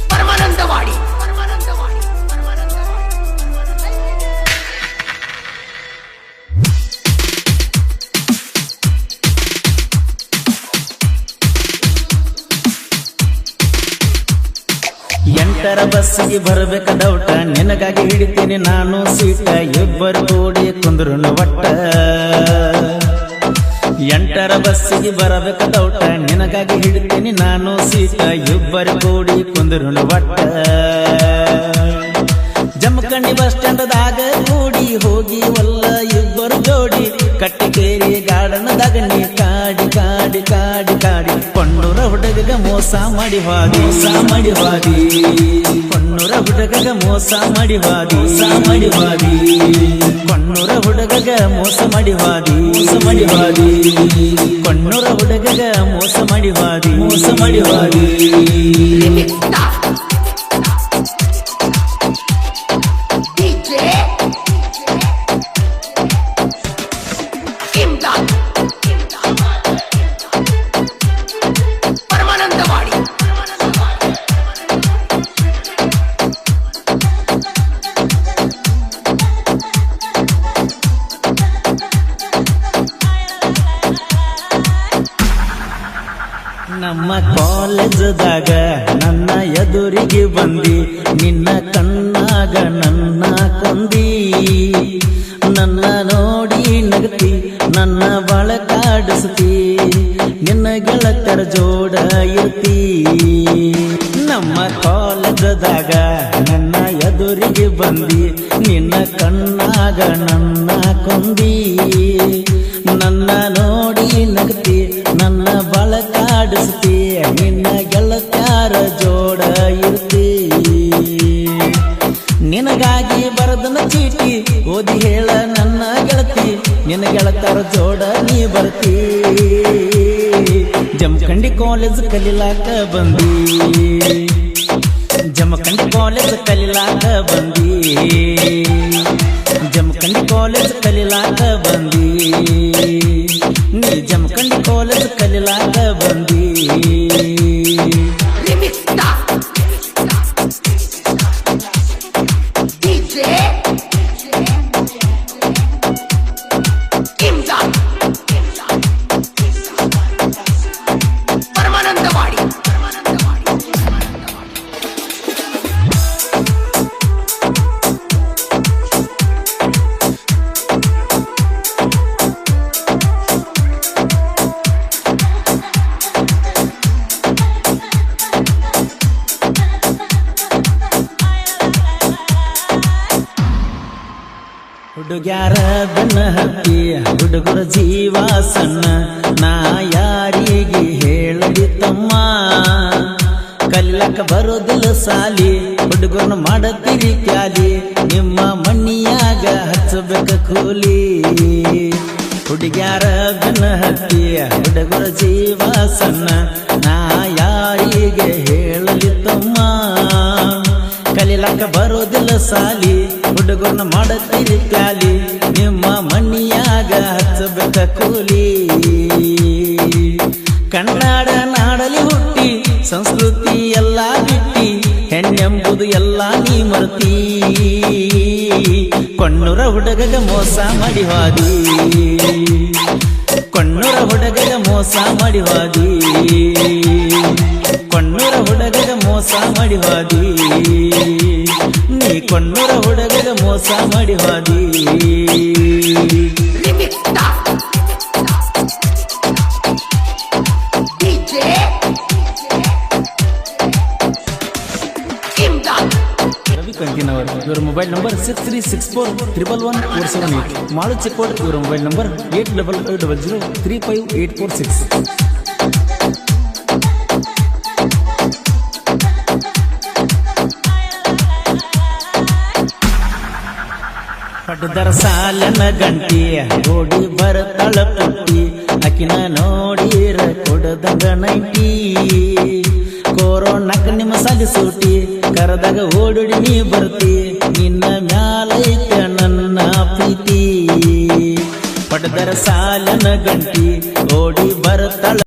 ಪರಮಾನಂದವಾಡಿ ಎಂಟರ ಬಸ್ಸಿಗೆ ಬರಬೇಕ ಡೌಟ ನಿನಗಾಗಿ ಹಿಡಿತೀನಿ ನಾನು ಸೀಟ ಇಬ್ಬರು ಕೂಡಿ ಕುಂದ್ರುನು ಒಟ್ಟ ಎಂಟರ ಬಸ್ಸಿಗೆ ಬರಬೇಕ ಡೌಟ ನಿನಗಾಗಿ ಹಿಡಿತೀನಿ ನಾನು ಸೀಟ ಇಬ್ಬರು ಕೂಡಿ ಕುಂದ್ರುನು ಒಟ್ಟ ಜಮಖಂಡಿ ಬಸ್ ಸ್ಟ್ಯಾಂಡದಾಗ ಕೂಡಿ ಹೋಗಿ ಒಲ್ಲ ಇಬ್ಬರು ಜೋಡಿ ಕಟ್ಟಿಕೇರಿ ಗಾರ್ಡನ್ದಾಗ ನೀ ಕಾಡಿ ಕಾಡಿ ಕಾಡಿ ಕಾಡಿ ಕೊಣ್ಣೂರ ಹುಡುಗಗ ಮೋಸ ಮಾಡಿ ಹಾದಿ ಕೊಣ್ಣೂರ ಹುಡುಗಗ ಮೋಸ ಮಾಡಿ ಹಾದಿ ಕೊಣ್ಣೂರ ಹುಡುಗಗ ಮೋಸ ಮಾಡಿ ಹಾದಿ ಕೊಣ್ಣೂರ ಹುಡುಗಗ ಮೋಸ ಮಾಡಿ ಹಾದಿ ಪರಮಾನಂದವಾಡಿ ನಮ್ಮ ಕಾಲೇಜದಾಗ ನನ್ನ ಎದುರಿಗೆ ಬಂದಿ ನಿನ್ನ ಕಣ್ಣಾಗ ನನ್ನ ಕೊಂದಿ ನನ್ನ ನೋಡಿ ನಗತಿ ನನ್ನ ಬಳಕಾಡಿಸ್ತಿ ನಿನ್ನ ಗೆಳತರ ಜೋಡ ಇರ್ತಿ ನಮ್ಮ ಕಾಲೇಜದಾಗ ನನ್ನ ಎದುರಿಗೆ ಬಂದಿ ನಿನ್ನ ಕಣ್ಣಾಗ ನನ್ನ ಕೊಂದಿ ನನ್ನ ನೋಡಿ ನಗತಿ ನನ್ನ ಬಳಕಾಡಿಸ್ತಿ ನಿನ್ನ ಗೆಳತ್ಯಾರ ಜೋಡ ಇರ್ತಿ ನಿನಗಾಗಿ ಬರದನ ಚೀಟಿ ಓದಿ ಹೇಳ ನನ್ನ ಗೆಳತಿ ನಿನ್ನ ಗೆಳತಾರ ಜೋಡ ನೀ ಬರ್ತಿ ಜಮಖಂಡಿ ಕಾಲೇಜ್ ಕಲಿಲಾಕ ಬಂದಿ ಜಮಖಂಡಿ ಕಾಲೇಜ್ ಕಲಿಲಾಕ ಬಂದಿ ಜಮಖಂಡಿ ಕಾಲೇಜ್ ಕಲಿಲಾಕ ಬಂದಿ ನೀ ಜಮಖಂಡಿ ಕಾಲೇಜ್ ಕಲಿಲಾಕ ಬಂದಿ ಪರಮಾನಂದವಾಡಿ ಹುಡುಗ್ಯಾರ ಬೆನ್ನ ಹತ್ತಿ ಹುಡುಗರ ಜೀವ ಸಣ್ಣ ನಾ ಯಾರಿಗೆ ಹೇಳಲಿ ತಮ್ಮ ಕಲಿಲಕ್ಕ ಬರೋದಿಲ್ಲ ಸಾಲಿ ಹುಡುಗರನ್ನ ಮಾಡತೀರಿ ಕ್ಯಾಲಿ ನಿಮ್ಮ ಮಣ್ಣಿಯಾಗ ಹಚ್ಚಬೇಕ ಕೂಲಿ ಹುಡುಗ್ಯಾರ ಬೆನ್ನ ಹತ್ತಿ ಹುಡುಗರ ಜೀವ ಸಣ್ಣ ನಾ ಯಾರಿಗೆ ಹೇಳಲಿ ತಮ್ಮ ಕಲಿಲಕ್ಕ ಬರೋದಿಲ್ಲ ಸಾಲಿ ಹುಡುಗರನ್ನ ಮಾಡತೀರಿ ಕ್ಯಾಲಿ ನಿಮ್ಮ ಮಣ್ಣಿಯಾಗ ಹಚ್ಚಬೇಕ ಕೂಲಿ ಕನ್ನಡ ನಾಡಲಿ ಹುಟ್ಟಿ ಸಂಸ್ಕೃತಿ ಎಲ್ಲ ಬಿಟ್ಟಿ ಹೆಣ್ಣೆಂಬುದು ಎಲ್ಲ ನೀ ಮರ್ತಿ ಕೊಣ್ಣೂರ ಹುಡುಗಗ ಮೋಸ ಮಾಡಿ ಹಾದಿ ಕೊಣ್ಣೂರ ಹುಡುಗಗ ಮೋಸ ಮಾಡಿ ಹಾದಿ ಕೊಣ್ಣೂರ ಹುಡುಗಗ ಮೋಸ ಮಾಡಿ ಹಾದಿ ನೀ ಕೊಣ್ಣೂರ ಹುಡುಗಗ ಮೋಸ ಮಾಡಿ ಹಾದಿ ರವಿ ಕಂಕಿನವರ್ ಇವರ ಮೊಬೈಲ್ ನಂಬರ್ 6364111478 ಮಾಳು ಚಿಕ್ಕೋಡ್ ಇವರ ಮೊಬೈಲ್ ನಂಬರ್ 8580358446 ಪಟ್ಟದರ ಸಾಲನ ಗಂಟಿ ಓಡಿ ಬರತಳ ಪುಟ್ಟಿ ಅಕಿನ ನೋಡಿರ ಕೊಡದಂಗ ನೈಟಿ ಕೊರೋನಾಕ ನಿಮ್ಮ ಸಾಲಿ ಸೂಟಿ ಕರದಾಗ ಓಡಿ ನೀ ಬರ್ತಿ ನಿನ್ನ ಮ್ಯಾಲೈತ ನನ್ನ ಪ್ರೀತಿ ಹೊಡೆದರ ಸಾಲನ ಗಂಟಿ ಓಡಿ ಬರುತ್ತಾಳ